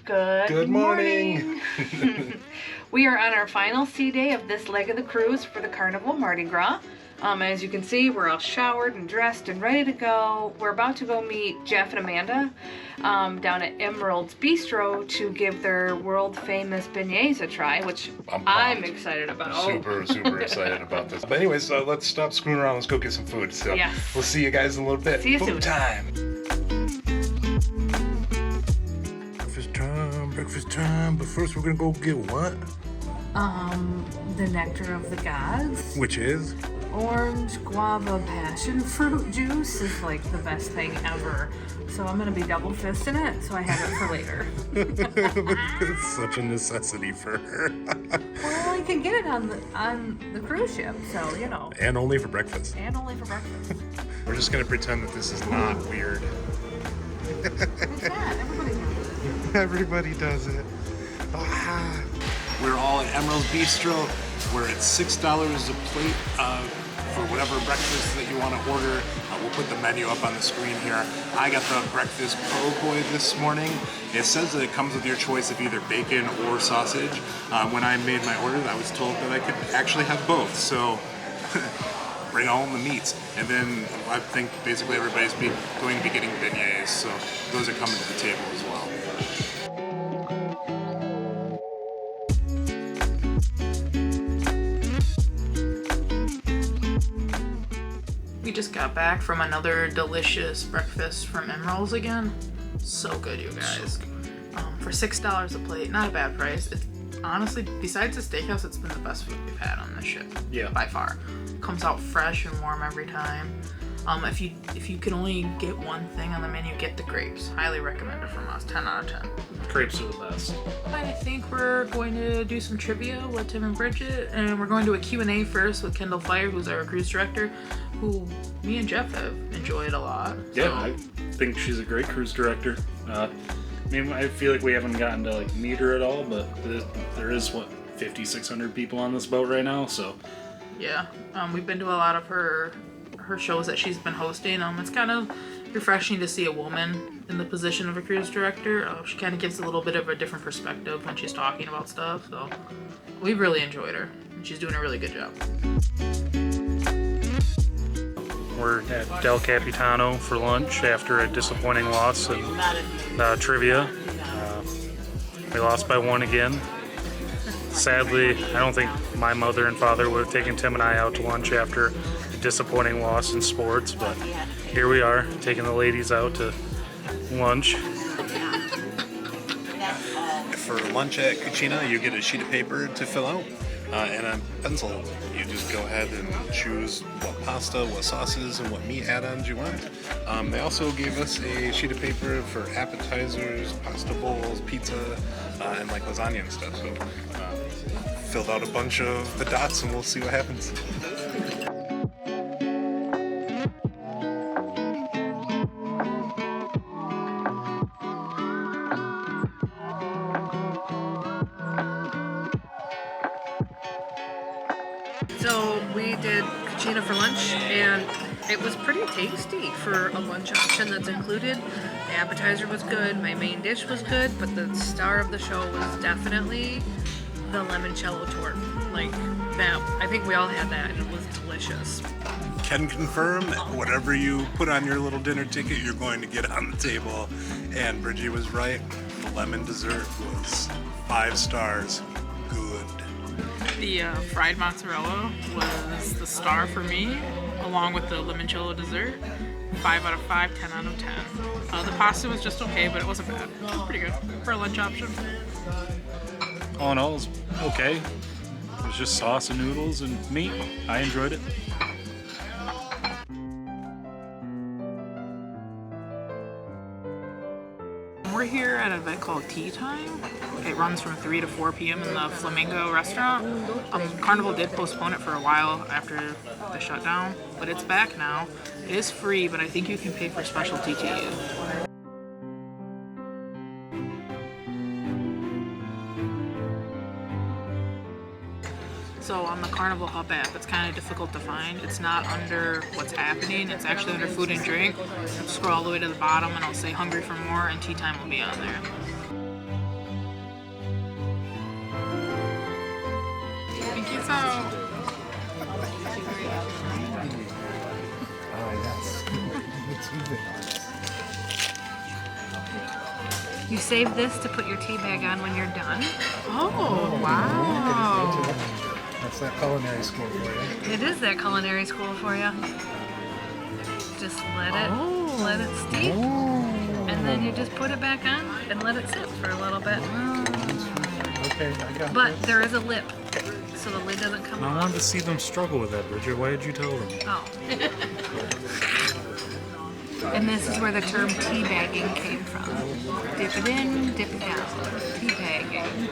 Good morning. We are on our final sea day of this leg of the cruise for the Carnival Mardi Gras. As you can see, we're all showered and dressed and ready to go. We're about to go meet Jeff and Amanda down at Emeril's Bistro to give their world famous beignets a try, which I'm excited about. Super excited about this. But anyways, let's stop screwing around. Let's go get some food. So yes. We'll see you guys in a little bit. See you Food soon. time. Breakfast time. But first we're gonna go get what? The nectar of the gods. Which is? Orange guava passion fruit juice is like the best thing ever. So I'm gonna be double fisting it so I have it for later. It's such a necessity for her. Well, I can get it on the cruise ship, so you know. And only for breakfast. We're just gonna pretend that this is not weird. It's not. Everybody does it. We're all at Emeril's Bistro. We're at $6 a plate for whatever breakfast that you want to order. We'll put the menu up on the screen here. I got the breakfast po' boy this morning. It says that it comes with your choice of either bacon or sausage. When I made my order, I was told that I could actually have both. So bring on the meats. And then I think basically everybody's going to be getting beignets. So those are coming to the table as well. We just got back from another delicious breakfast from Emeril's again. So good, you guys. For $6 a plate, not a bad price. It's honestly, besides the steakhouse, it's been the best food we've had on this ship. Yeah. By far. Comes out fresh and warm every time. If you can only get one thing on the menu, get the crepes. Highly recommend it from us. 10 out of 10. Crepes are the best. I think we're going to do some trivia with Tim and Bridget, and we're going to a Q&A first with Kendall Fire, who's our cruise director, who me and Jeff have enjoyed a lot. Yeah, I think she's a great cruise director. I mean, I feel like we haven't gotten to meet her at all, but there is 5,600 people on this boat right now, so. Yeah, we've been to a lot of her shows that she's been hosting. It's kind of refreshing to see a woman in the position of a cruise director. She kind of gives a little bit of a different perspective when she's talking about stuff, so we've really enjoyed her, and she's doing a really good job. We're at Del Capitano for lunch after a disappointing loss in trivia. We lost by 1 again. Sadly, I don't think my mother and father would have taken Tim and I out to lunch after a disappointing loss in sports, but here we are, taking the ladies out to lunch. For lunch at Cucina, you get a sheet of paper to fill out and a pencil. You just go ahead and choose what pasta, what sauces, and what meat add-ons you want. They also gave us a sheet of paper for appetizers, pasta bowls, pizza, and lasagna and stuff. So filled out a bunch of the dots, and we'll see what happens. So we did Cucina for lunch, and it was pretty tasty for a lunch option that's included. The appetizer was good, my main dish was good, but the star of the show was definitely the limoncello torte. That, I think we all had that, and it was delicious. Can confirm whatever you put on your little dinner ticket, you're going to get on the table. And Bridgie was right. The lemon dessert was 5 stars. Good. The fried mozzarella was the star for me, along with the limoncello dessert. 5 out of 5, 10 out of 10. The pasta was just okay, but it wasn't bad. It was pretty good for a lunch option. All in all, it was okay. It was just sauce and noodles and meat. I enjoyed it. We're here at an event called Tea Time. It runs from 3 to 4 p.m. in the Flamingo restaurant. Carnival did postpone it for a while after the shutdown, but it's back now. It is free, but I think you can pay for special TTU. So on the Carnival Hub app, it's kind of difficult to find. It's not under what's happening. It's actually under food and drink. Scroll all the way to the bottom and it'll say hungry for more, and tea time will be on there. save this to put your tea bag on when you're done. Oh, wow. That's that culinary school for you. It is that culinary school for you. Just let it steep, and then you just put it back on and let it sit for a little bit. Okay, I got But there is a lip, so the lid doesn't come I off. wanted to see them struggle with that, Bridget. Why did you tell them? Oh. And this is where the term tea bagging came from. Dip it in, dip it down. Tea bagging.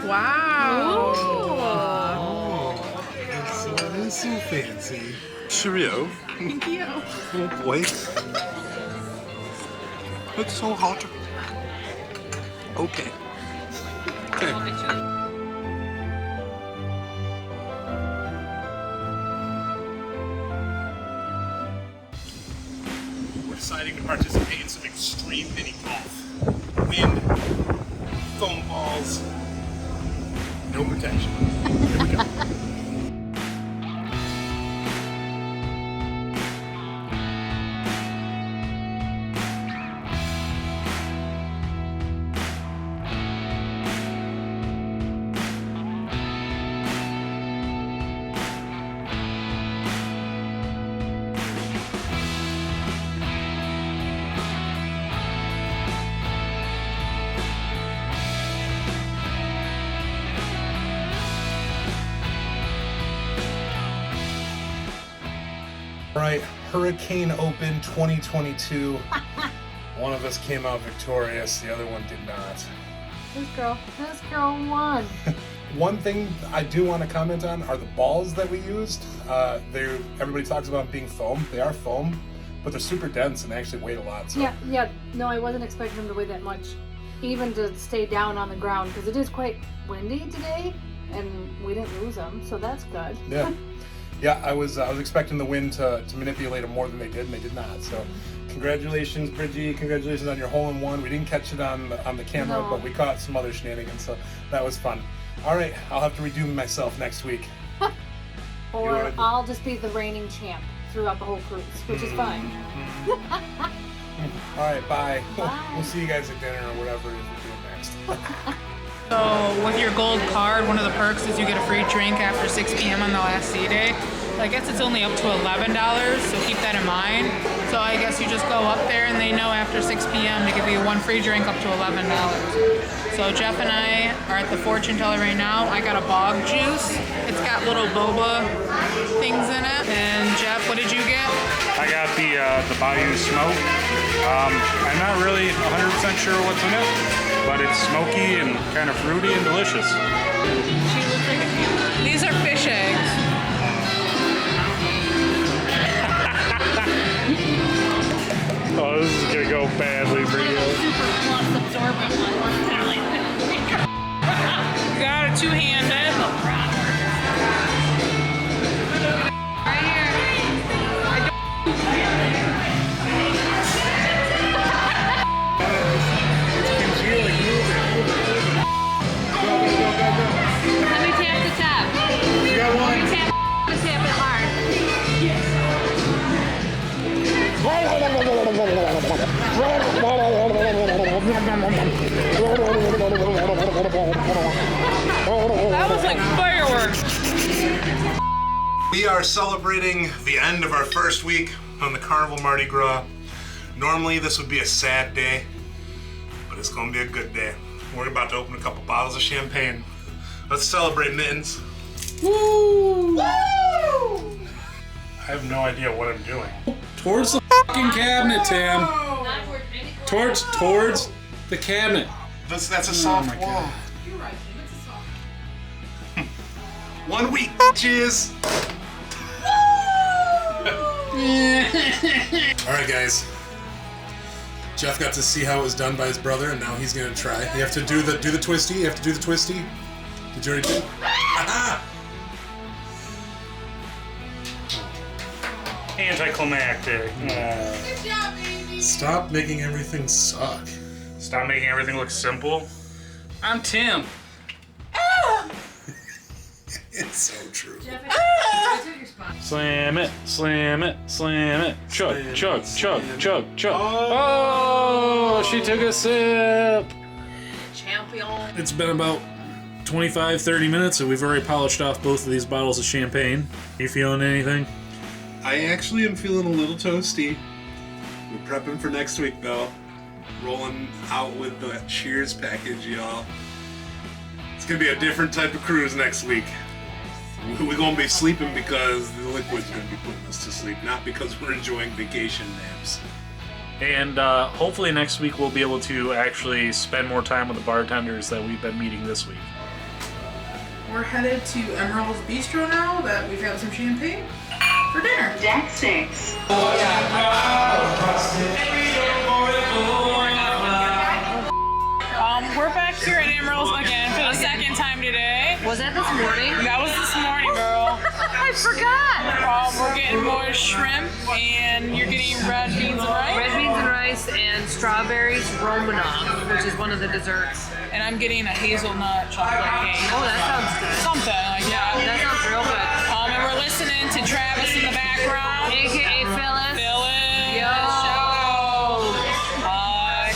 Wow. That is so fancy. Cheerio. Thank you. Oh boy. It's so hot. Okay. We're deciding to participate in some extreme mini golf. Wind, foam balls, no protection. Here we go. All right, Hurricane Open 2022. One of us came out victorious, the other one did not. This girl won. One thing I do want to comment on are the balls that we used. Everybody talks about them being foam. They are foam, but they're super dense and they actually weigh a lot. So. Yeah. No, I wasn't expecting them to weigh that much, even to stay down on the ground, because it is quite windy today, and we didn't lose them, so that's good. Yeah. Yeah, I was expecting the wind to manipulate them more than they did, and they did not. So, congratulations, Bridgie. Congratulations on your hole-in-one. We didn't catch it on the camera, No. but we caught some other shenanigans, so that was fun. All right, I'll have to redo myself next week. Or You're- I'll just be the reigning champ throughout the whole cruise, which is fine. All right, bye. Bye. We'll see you guys at dinner or whatever it is we're doing next. So with your gold card, one of the perks is you get a free drink after 6 p.m. on the last sea day. I guess it's only up to $11, so keep that in mind. So I guess you just go up there and they know after 6 p.m. to give you one free drink up to $11. So Jeff and I are at the fortune teller right now. I got a bog juice. It's got little boba things in it. And Jeff, what did you get? I got the Bayou Smoke. I'm not really 100% sure what's in it, but it's smoky and kind of fruity and delicious. These are fish eggs. Oh, this is gonna go badly for you. Got it two-handed. Right here. Let me tap the top. You got one. Tap it hard. That was like fireworks. We are celebrating the end of our first week on the Carnival Mardi Gras. Normally this would be a sad day, but it's gonna be a good day. We're about to open a couple bottles of champagne. Let's celebrate, Mittens. Woo! Woo! I have no idea what I'm doing. Towards the fucking cabinet, Tam. Towards the cabinet. That's a soft my wall. God. You're right, it's a soft. 1 week. Cheers. All right, guys. Jeff got to see how it was done by his brother, and now he's gonna try. You have to do the twisty. You have to do the twisty. Did you already do? Aha! Anticlimactic. Stop making everything suck. Stop making everything look simple. I'm Tim. It's so true. Slam it, slam it, slam it. Chug, Slam chug, it, chug, slam chug, it. chug. Oh. Oh, she took a sip. Champion. It's been about 25-30 minutes, and we've already polished off both of these bottles of champagne. You feeling anything? I actually am feeling a little toasty. We're prepping for next week, though. Rolling out with the Cheers package, y'all. It's gonna be a different type of cruise next week. We're gonna be sleeping because the liquid's gonna be putting us to sleep, not because we're enjoying vacation naps. And hopefully next week we'll be able to actually spend more time with the bartenders that we've been meeting this week. We're headed to Emeril's Bistro now that we've had some champagne for dinner. Deck 6. We're back here at Emeril's again for the second time today. Was that this morning? That was this morning, girl. I forgot. We're getting more shrimp, and you're getting red beans and rice. Red beans and rice and strawberries Romanov, which is one of the desserts. And I'm getting a hazelnut chocolate cake. Oh, that sounds good. Something like that. That sounds real good. And we're listening to Travis in the background. AKA Phyllis. Phyllis. Yo.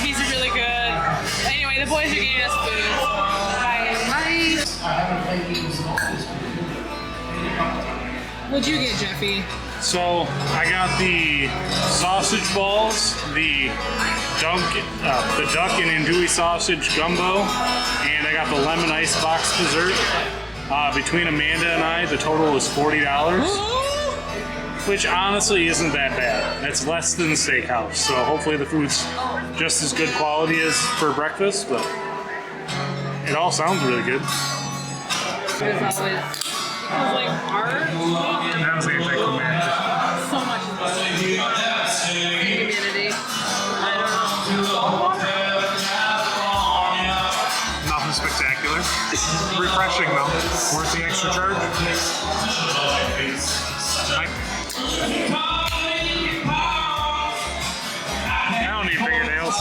He's really good. Anyway, the boys are getting us food. So bye. What'd you get, Jeffy? So I got the sausage balls, the duck and andouille sausage gumbo, and I got the lemon icebox dessert. Between Amanda and I, the total was $40, which honestly isn't that bad. That's less than the steakhouse, so hopefully the food's just as good quality as for breakfast, but it all sounds really good. As always. It was like art. That was anticlimactic. So much. Humidity. I don't know. Nothing spectacular. Refreshing, though. Worth the extra charge? I don't need fingernails.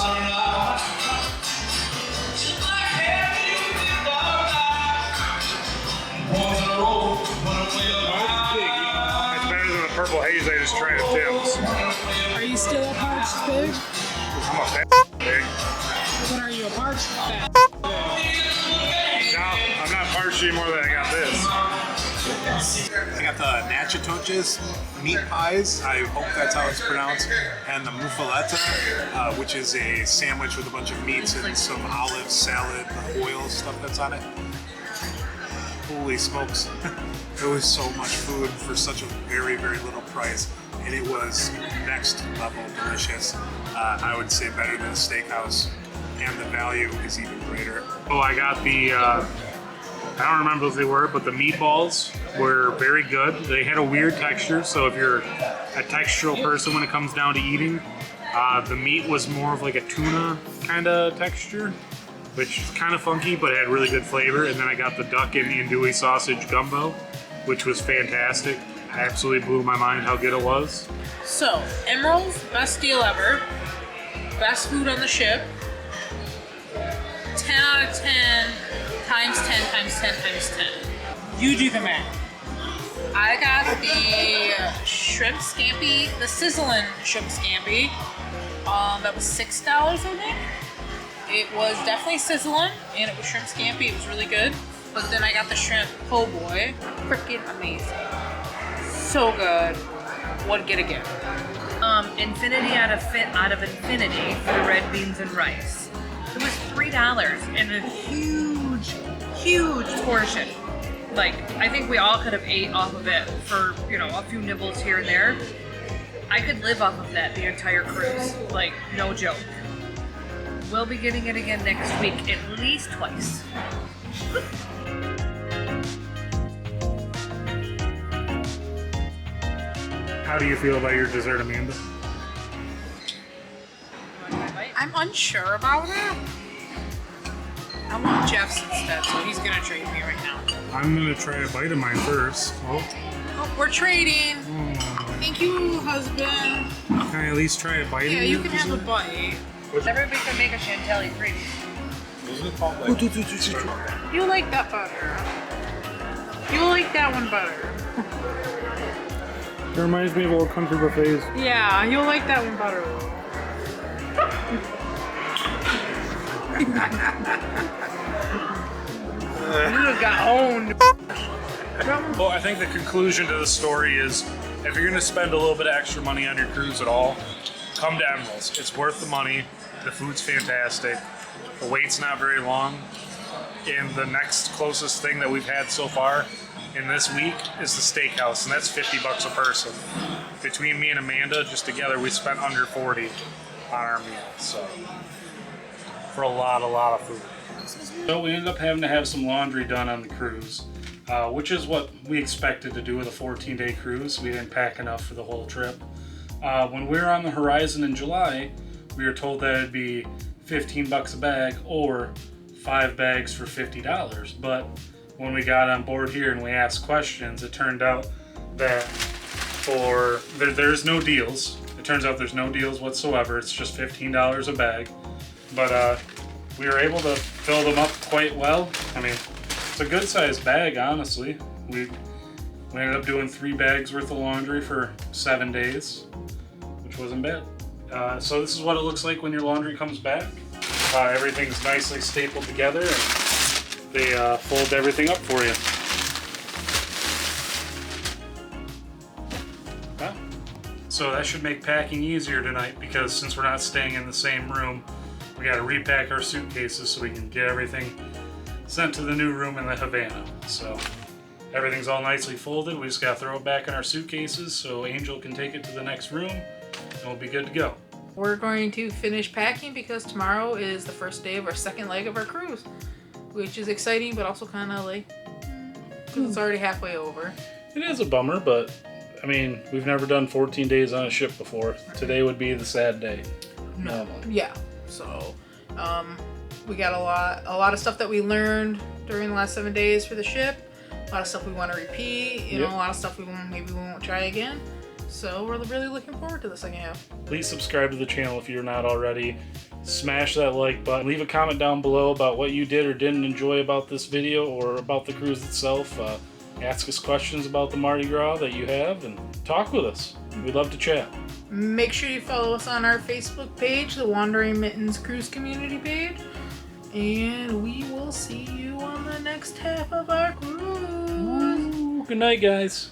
It's better than the purple haze I just tried at Tim's. Are you still a parched pig? I'm a fat pig. What are you, a parched fat? No, I'm not parched anymore that I got this. I got the nachitoches meat pies. I hope that's how it's pronounced. And the muffaletta, which is a sandwich with a bunch of meats and some olive salad, oil stuff that's on it. Holy smokes. It was so much food for such a very, very little price. And it was next level delicious. I would say better than a steakhouse. And the value is even greater. Oh, I got the, I don't remember what they were, but the meatballs were very good. They had a weird texture, so if you're a textural person when it comes down to eating, the meat was more of like a tuna kind of texture, which is kind of funky, but it had really good flavor. And then I got the duck and andouille sausage gumbo, which was fantastic. Absolutely blew my mind how good it was. So, Emeril's best deal ever. Best food on the ship. 10 out of 10 times 10 times 10 times 10. You do the math. I got the shrimp scampi, the sizzling shrimp scampi. That was $6, I think. It was definitely sizzling, and it was shrimp scampi. It was really good. But then I got the shrimp po' boy. Freaking amazing. So good. Would get again. Infinity out of infinity for the red beans and rice. It was $3 and a huge portion. Like, I think we all could have ate off of it for, a few nibbles here and there. I could live off of that the entire cruise. Like, no joke. We'll be getting it again next week, at least twice. How do you feel about your dessert, Amanda? I'm unsure about it. I want Jeff's instead, so he's gonna trade me right now. I'm gonna try a bite of mine first. Oh, Oh, we're trading. Thank you, husband. can I at least try a bite Yeah, of you your can have a dessert? bite. Everybody can make a Chantilly 3. You like that better. You'll like that one better. It reminds me of old country buffets. Yeah, you'll like that one better. You got owned. Well, I think the conclusion to the story is if you're going to spend a little bit of extra money on your cruise at all, come to Emeril's. It's worth the money. The food's fantastic. The wait's not very long. And the next closest thing that we've had so far in this week is the steakhouse, and that's $50 a person. Between me and Amanda, just together, we spent under 40 on our meal. So, for a lot of food. So we ended up having to have some laundry done on the cruise, which is what we expected to do with a 14-day cruise. We didn't pack enough for the whole trip. When we were on the horizon in July, we were told that it'd be $15 a bag or 5 bags for $50. But when we got on board here and we asked questions, it turned out that there's no deals. It turns out there's no deals whatsoever. It's just $15 a bag. But we were able to fill them up quite well. I mean, it's a good sized bag, honestly. We ended up doing 3 bags worth of laundry for 7 days, which wasn't bad. So this is what it looks like when your laundry comes back. Everything's nicely stapled together, and they fold everything up for you. Wow. So that should make packing easier tonight, because since we're not staying in the same room, we got to repack our suitcases so we can get everything sent to the new room in the Havana. So everything's all nicely folded. We just got to throw it back in our suitcases so Angel can take it to the next room, and we'll be good to go. We're going to finish packing because tomorrow is the first day of our second leg of our cruise, which is exciting, but also kind of like, because it's already halfway over. It is a bummer, but I mean, we've never done 14 days on a ship before. Today would be the sad day. No. Yeah. So, we got a lot of stuff that we learned during the last 7 days for the ship. A lot of stuff we want to repeat. You know, a lot of stuff we won't try again. So we're really looking forward to the second half. Please subscribe to the channel if you're not already. Smash that like button. Leave a comment down below about what you did or didn't enjoy about this video or about the cruise itself. Ask us questions about the Mardi Gras that you have, and talk with us. We'd love to chat. Make sure you follow us on our Facebook page, the Wandering Mittens Cruise Community page. And we will see you on the next half of our cruise. Ooh, good night, guys.